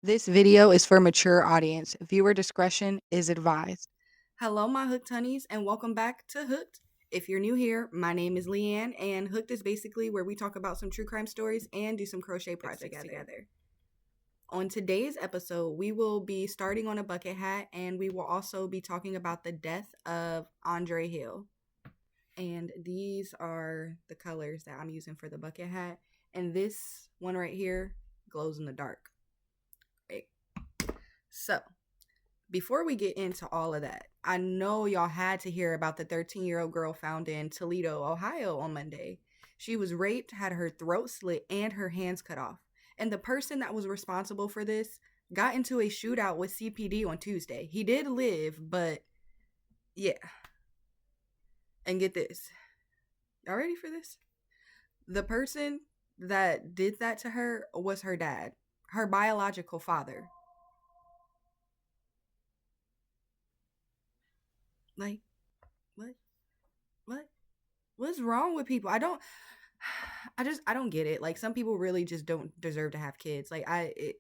This video is for mature audience. Viewer discretion is advised. Hello, my Hooked Honeys, and welcome back to Hooked. If you're new here, my name is Leanne, and Hooked is basically where we talk about some true crime stories and do some crochet projects together. On today's episode, we will be starting on a bucket hat, and we will also be talking about the death of Andre Hill. And these are the colors that I'm using for the bucket hat. And this one right here glows in the dark. Right. So, before we get into all of that, I know y'all had to hear about the 13-year-old girl found in Toledo, Ohio on Monday. She was raped, had her throat slit, and her hands cut off. And the person that was responsible for this got into a shootout with CPD on Tuesday. He did live, but yeah. And get this. Y'all ready for this? The person that did that to her was her dad, her biological father. Like, what? What? What's wrong with people? I don't get it. Like some people really just don't deserve to have kids. Like it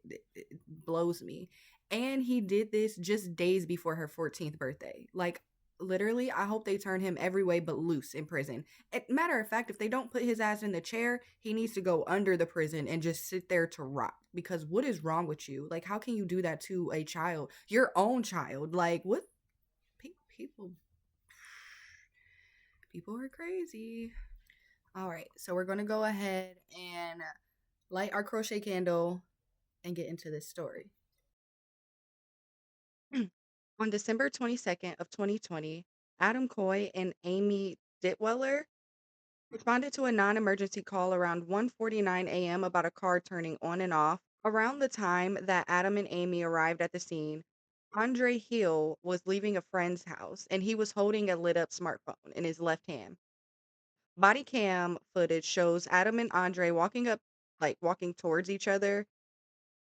blows me. And he did this just days before her 14th birthday. Like literally, I hope they turn him every way but loose in prison. Matter of fact, if they don't put his ass in the chair, he needs to go under the prison and just sit there to rot. Because what is wrong with you? Like how can you do that to a child, your own child? Like what people people are crazy. All right, so we're going to go ahead and light our crochet candle and get into this story. On December 22nd of 2020, Adam Coy and Amy Ditweller responded to a non-emergency call around 1:49 a.m. about a car turning on and off. Around the time that Adam and Amy arrived at the scene, Andre Hill was leaving a friend's house and he was holding a lit up smartphone in his left hand. Body cam footage shows Adam and Andre walking towards each other,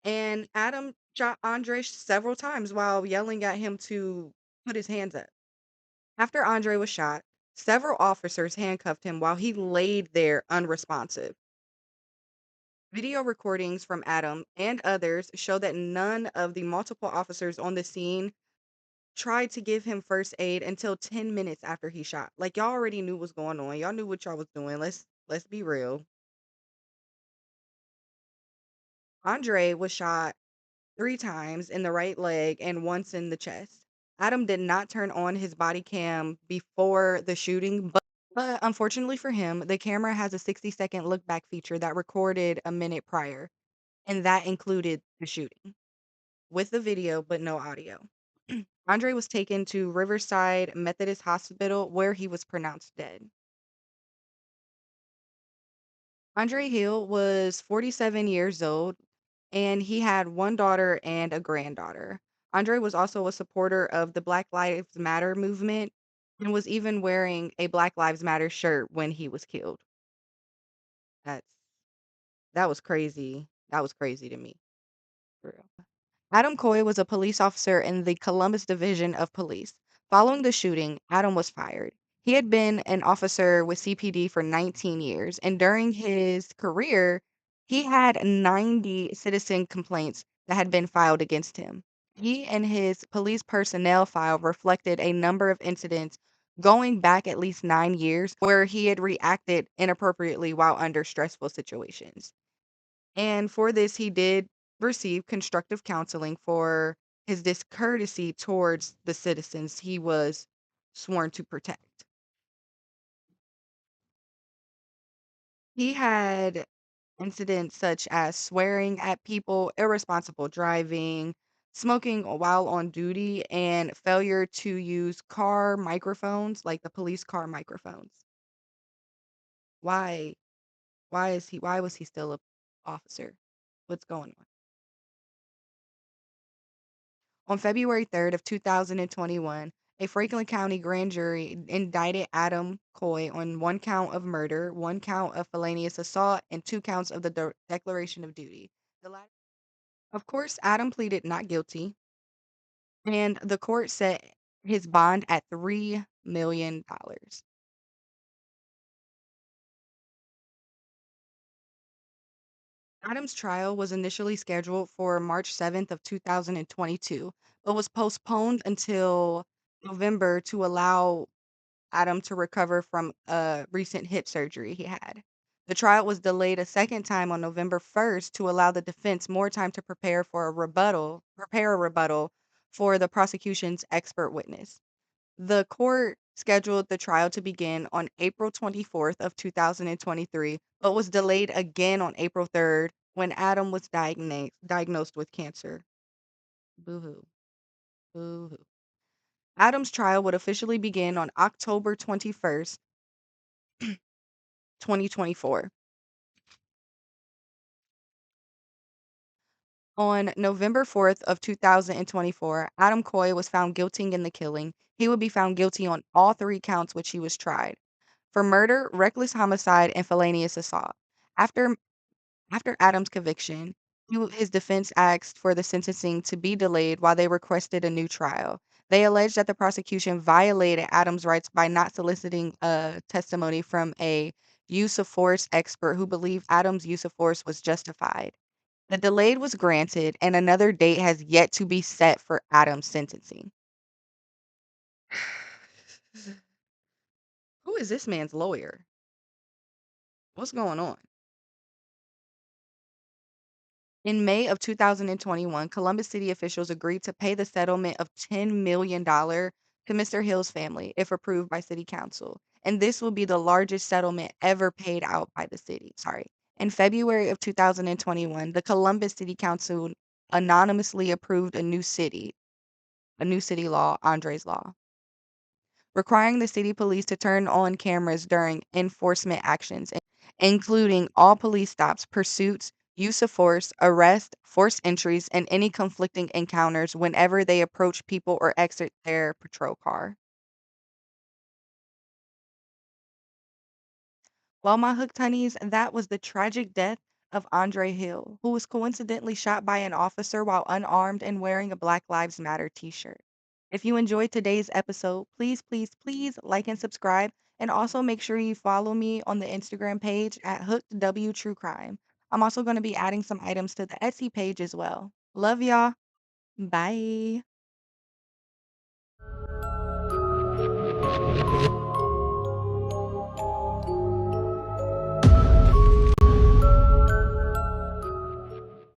and Adam shot Andre several times while yelling at him to put his hands up. After Andre was shot, several officers handcuffed him while he laid there unresponsive. Video recordings from Adam and others show that none of the multiple officers on the scene tried to give him first aid until 10 minutes after he shot. Like y'all already knew what's going on. Y'all knew what y'all was doing. Let's be real. Andre was shot 3 times in the right leg and once in the chest. Adam did not turn on his body cam before the shooting, but unfortunately for him, the camera has a 60-second look back feature that recorded a minute prior, and that included the shooting with the video but no audio. Andre was taken to Riverside Methodist Hospital where he was pronounced dead. Andre Hill was 47 years old and he had one daughter and a granddaughter. Andre was also a supporter of the Black Lives Matter movement and was even wearing a Black Lives Matter shirt when he was killed. That's that was crazy. That was crazy to me, for real. Adam Coy was a police officer in the Columbus Division of Police. Following the shooting, Adam was fired. He had been an officer with CPD for 19 years, and during his career, he had 90 citizen complaints that had been filed against him. He and his police personnel file reflected a number of incidents going back at least 9 years where he had reacted inappropriately while under stressful situations. And for this, he did receive constructive counseling for his discourtesy towards the citizens he was sworn to protect. He had incidents such as swearing at people, irresponsible driving, smoking while on duty, and failure to use car microphones, like the police car microphones. Why? Why was he still a officer? What's going on? On February 3rd of 2021, a Franklin County grand jury indicted Adam Coy on one count of murder, one count of felonious assault, and two counts of the declaration of duty. The latter, of course, Adam pleaded not guilty, and the court set his bond at $3 million. Adams' trial was initially scheduled for March 7th of 2022, but was postponed until November to allow Adam to recover from a recent hip surgery he had. The trial was delayed a second time on November 1st to allow the defense more time to prepare a rebuttal for the prosecution's expert witness. The court scheduled the trial to begin on April 24th of 2023, but was delayed again on April 3rd when Adam was diagnosed with cancer. Boo-hoo. Boo-hoo. Adam's trial would officially begin on October 21st, 2024. On November 4th of 2024, Adam Coy was found guilty in the killing. He would be found guilty on all three counts which he was tried for murder, reckless homicide, and felonious assault. After After Adams' conviction, his defense asked for the sentencing to be delayed while they requested a new trial. They alleged that the prosecution violated Adams' rights by not soliciting testimony from a use of force expert who believed Adams' use of force was justified. The delay was granted, and another date has yet to be set for Adams' sentencing. Who is this man's lawyer? What's going on? In May of 2021, Columbus City officials agreed to pay the settlement of $10 million to Mr. Hill's family if approved by City Council. And this will be the largest settlement ever paid out by the city. Sorry. In February of 2021, the Columbus City Council anonymously approved a new city law, Andre's Law, requiring the city police to turn on cameras during enforcement actions, including all police stops, pursuits, use of force, arrest, forced entries, and any conflicting encounters whenever they approach people or exit their patrol car. Well, my hooked honeys, that was the tragic death of Andre Hill, who was coincidentally shot by an officer while unarmed and wearing a Black Lives Matter t shirt. If you enjoyed today's episode, please, please, please like and subscribe. And also make sure you follow me on the Instagram page at Hooked W True Crime. I'm also going to be adding some items to the Etsy page as well. Love y'all. Bye.